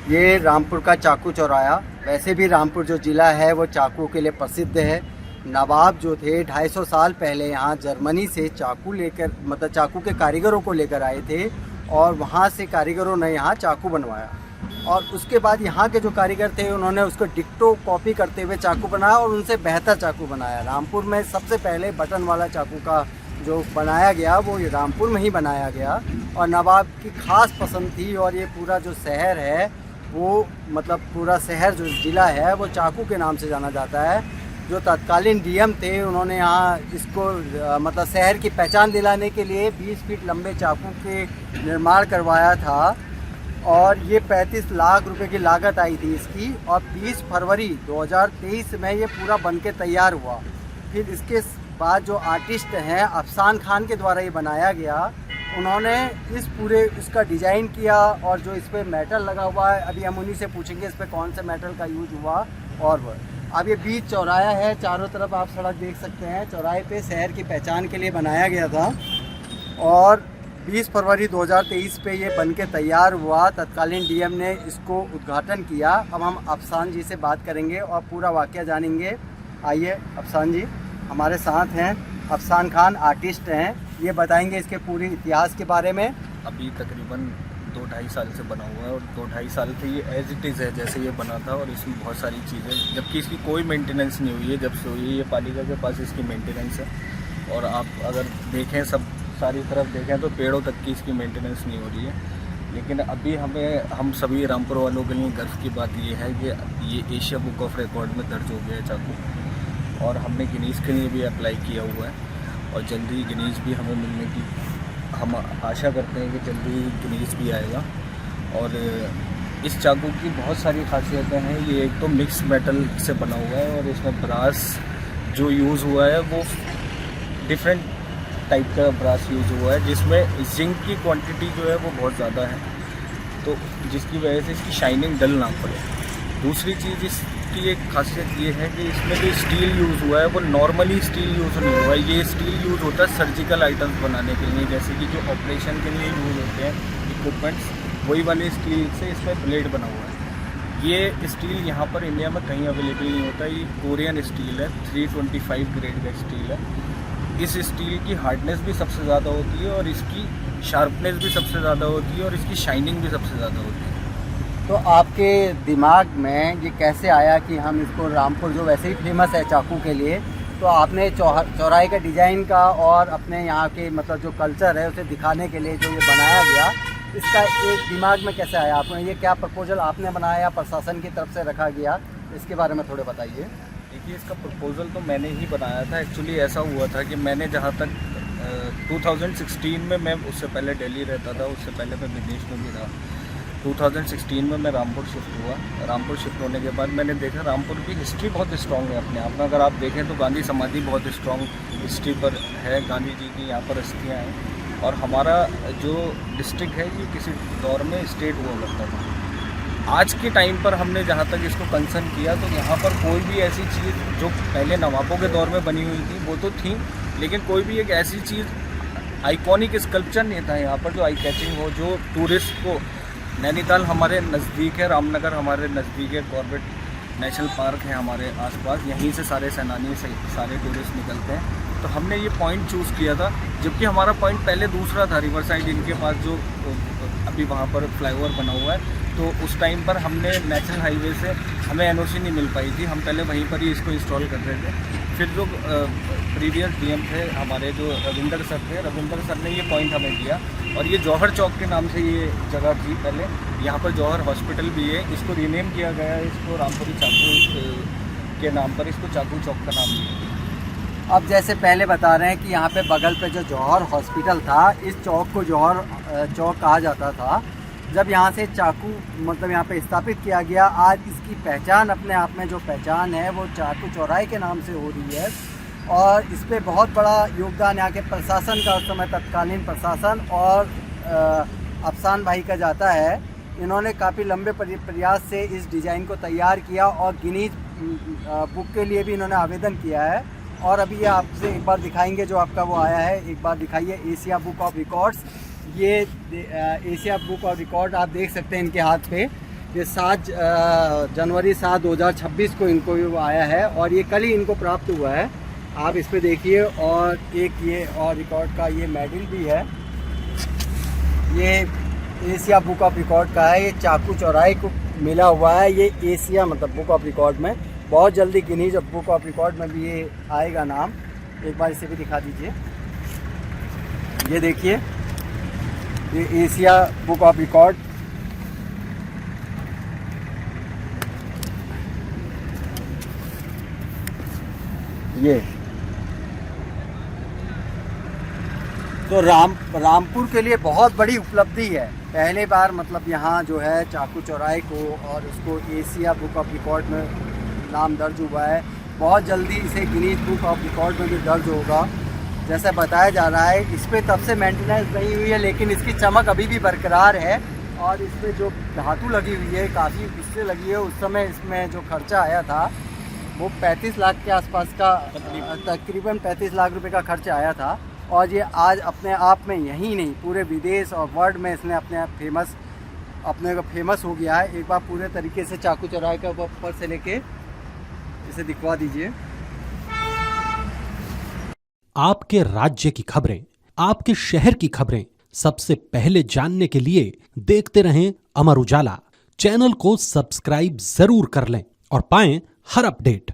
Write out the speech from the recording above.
ये रामपुर का चाकू चौराया। वैसे भी रामपुर जो ज़िला है वो चाकू के लिए प्रसिद्ध है। नवाब जो थे 250 साल पहले यहाँ जर्मनी से चाकू लेकर मतलब चाकू के कारीगरों को लेकर आए थे और वहाँ से कारीगरों ने यहाँ चाकू बनवाया और उसके बाद यहाँ के जो कारीगर थे उन्होंने उसको डिक्टो कॉपी करते हुए चाकू बनाया और उनसे बेहतर चाकू बनाया। रामपुर में सबसे पहले बटन वाला चाकू का जो बनाया गया वो रामपुर में ही बनाया गया और नवाब की ख़ास पसंद थी। और ये पूरा जो शहर है वो मतलब पूरा शहर जो ज़िला है वो चाकू के नाम से जाना जाता है। जो तत्कालीन डीएम थे उन्होंने यहाँ इसको मतलब शहर की पहचान दिलाने के लिए 20 फीट लंबे चाकू के निर्माण करवाया था और ये 35 लाख रुपए की लागत आई थी इसकी। और 20 फरवरी 2023 में ये पूरा बन के तैयार हुआ। फिर इसके बाद जो आर्टिस्ट हैं अफसान खान के द्वारा ये बनाया गया, उन्होंने इस पूरे इसका डिज़ाइन किया और जो इस पर मेटल लगा हुआ है अभी हम उन्हीं से पूछेंगे इस पर कौन से मेटल का यूज हुआ। और वह अब ये बीच चौराया है, चारों तरफ आप सड़क देख सकते हैं। चौराहे पे शहर की पहचान के लिए बनाया गया था और 20 फरवरी 2023 पे ये बन के तैयार हुआ। तत्कालीन डीएम ने इसको उद्घाटन किया। अब हम अफसान जी से बात करेंगे और पूरा वाक़या जानेंगे। आइए अफसान जी हमारे साथ हैं। अफसान खान आर्टिस्ट हैं, ये बताएंगे इसके पूरे इतिहास के बारे में। अभी तकरीबन 2-2.5 साल से बना हुआ है और 2-2.5 साल से ये एज इट इज़ है जैसे ये बना था और इसमें बहुत सारी चीज़ें जबकि इसकी कोई मेंटेनेंस नहीं हुई है। जब से हुई है ये पालिका के पास इसकी मेंटेनेंस है और आप अगर देखें सब सारी तरफ देखें तो पेड़ों तक की इसकी मेंटेनेंस नहीं हो रही है। लेकिन अभी हम सभी रामपुर वालों के लिए गर्व की बात ये है कि ये एशिया बुक ऑफ रिकॉर्ड में दर्ज हो गया है चाकू और हमने गिनीज़ के लिए भी अप्लाई किया हुआ है और जल्दी गिनीज़ भी हमें मिलने की हम आशा करते हैं कि जल्दी गिनीज़ भी आएगा। और इस चाकू की बहुत सारी खासियतें हैं। ये एक तो मिक्स मेटल से बना हुआ है और इसमें ब्रास जो यूज़ हुआ है वो डिफरेंट टाइप का ब्रास यूज़ हुआ है जिसमें जिंक की क्वांटिटी जो है वो बहुत ज़्यादा है तो जिसकी वजह से इसकी शाइनिंग डल ना पड़े। दूसरी चीज़ इसकी एक खासियत ये है कि इसमें जो स्टील यूज़ हुआ है वो नॉर्मली स्टील यूज़ नहीं हुआ है। ये स्टील यूज़ होता है सर्जिकल आइटम्स बनाने के लिए, जैसे कि जो ऑपरेशन के लिए यूज़ होते हैं इक्विपमेंट्स, वही वाले स्टील से इसमें ब्लेड बना हुआ है। ये स्टील यहाँ पर इंडिया में कहीं अवेलेबल नहीं होता। ये कोरियन स्टील है, 325 ग्रेड का स्टील है। इस स्टील की हार्डनेस भी सबसे ज़्यादा होती है और इसकी शार्पनेस भी सबसे ज़्यादा होती है और इसकी शाइनिंग भी सबसे ज़्यादा होती है। तो आपके दिमाग में ये कैसे आया कि हम इसको रामपुर जो वैसे ही फेमस है चाकू के लिए, तो आपने चौराहे के डिज़ाइन का और अपने यहाँ के मतलब जो कल्चर है उसे दिखाने के लिए जो ये बनाया गया, इसका एक दिमाग में कैसे आया आपने? ये क्या प्रपोजल आपने बनाया या प्रशासन की तरफ से रखा गया, इसके बारे में थोड़े बताइए। देखिए इसका प्रपोज़ल तो मैंने ही बनाया था। एक्चुअली ऐसा हुआ था कि मैंने जहाँ तक 2016 में, मैं उससे पहले दिल्ली रहता था, उससे पहले मैं विदेश में भी रहा। 2016 में मैं रामपुर शिफ्ट हुआ। रामपुर शिफ्ट होने के बाद मैंने देखा रामपुर की हिस्ट्री बहुत स्ट्रॉन्ग है अपने आप में। अगर आप देखें तो गांधी समाधि बहुत स्ट्रॉन्ग हिस्ट्री पर है, गांधी जी की यहाँ पर अस्थियाँ हैं और हमारा जो डिस्ट्रिक्ट है ये किसी दौर में स्टेट हुआ करता था। आज के टाइम पर हमने जहाँ तक इसको कंसर्न किया तो यहाँ पर कोई भी ऐसी चीज़ जो पहले नवाबों के दौर में बनी हुई थी वो तो थी, लेकिन कोई भी एक ऐसी चीज़ आइकॉनिक स्कल्पचर नहीं था यहाँ पर जो आई कैचिंग हो, जो टूरिस्ट को, नैनीताल हमारे नज़दीक है, रामनगर हमारे नज़दीक है, कॉर्बेट नेशनल पार्क है हमारे आसपास, यहीं से सारे सैलानी सारे टूरिस्ट निकलते हैं। तो हमने ये पॉइंट चूज़ किया था, जबकि हमारा पॉइंट पहले दूसरा था, रिवर साइड इनके पास जो अभी वहाँ पर फ्लाईओवर बना हुआ है। तो उस टाइम पर हमने नेशनल हाईवे से हमें एनओसी नहीं मिल पाई थी, हम पहले वहीं पर ही इसको इंस्टॉल कर रहे थे। फिर जो प्रीवियस डीएम थे हमारे जो रविंदर सर थे, रविंदर सर ने ये पॉइंट हमें दिया और ये जौहर चौक के नाम से ये जगह थी पहले। यहाँ पर जौहर हॉस्पिटल भी है, इसको रीनेम किया गया है, इसको रामपुरी चाकू के नाम पर इसको चाकू चौक का नाम दिया। अब जैसे पहले बता रहे हैं कि यहाँ पे बगल पे जो जौहर हॉस्पिटल था, इस चौक को जौहर चौक कहा जाता था। जब यहाँ से चाकू मतलब यहाँ पे स्थापित किया गया, आज इसकी पहचान अपने आप में जो पहचान है वो चाकू चौराहे के नाम से हो रही है और इस पर बहुत बड़ा योगदान यहाँ के प्रशासन का, उस समय तत्कालीन प्रशासन और अफसान भाई का जाता है। इन्होंने काफ़ी लंबे प्रयास से इस डिज़ाइन को तैयार किया और गिनीज बुक के लिए भी इन्होंने आवेदन किया है। और अभी ये आपसे एक बार दिखाएंगे जो आपका वो आया है, एक बार दिखाइए, एशिया बुक ऑफ रिकॉर्ड्स। ये एशिया बुक ऑफ रिकॉर्ड आप देख सकते हैं इनके हाथ पे। ये 7 जनवरी 2026 को इनको ये आया है और ये कल ही इनको प्राप्त हुआ है। आप इस पे देखिए और एक ये और रिकॉर्ड का ये मेडल भी है। ये एशिया बुक ऑफ रिकॉर्ड का है। ये चाकू चौराहे को मिला हुआ है। ये एशिया मतलब बुक ऑफ रिकॉर्ड में बहुत जल्दी गिनीज बुक ऑफ रिकॉर्ड में भी ये आएगा नाम। एक बार इसे भी दिखा दीजिए। ये देखिए ये एशिया बुक ऑफ रिकॉर्ड। ये तो रामपुर के लिए बहुत बड़ी उपलब्धि है। पहले बार मतलब यहाँ जो है चाकू चौराहे को और उसको एशिया बुक ऑफ रिकॉर्ड में नाम दर्ज हुआ है। बहुत जल्दी इसे गिनीज बुक ऑफ रिकॉर्ड में भी दर्ज होगा जैसा बताया जा रहा है। इस पर तब से मेंटेनेंस नहीं हुई है लेकिन इसकी चमक अभी भी बरकरार है। और इसमें जो धातु लगी हुई है काफ़ी इससे लगी है। उस समय इसमें जो खर्चा आया था वो 35 लाख के आसपास का, तकरीबन 35 लाख रुपए का खर्चा आया था। और ये आज अपने आप में यही नहीं पूरे विदेश और वर्ल्ड में इसने अपने को फेमस हो गया है। एक बार पूरे तरीके से चाकू चौराहे के ऊपर से लेके इसे दिखवा दीजिए। आपके राज्य की खबरें, आपके शहर की खबरें सबसे पहले जानने के लिए देखते रहें अमर उजाला। चैनल को सब्सक्राइब जरूर कर लें और पाएं हर अपडेट।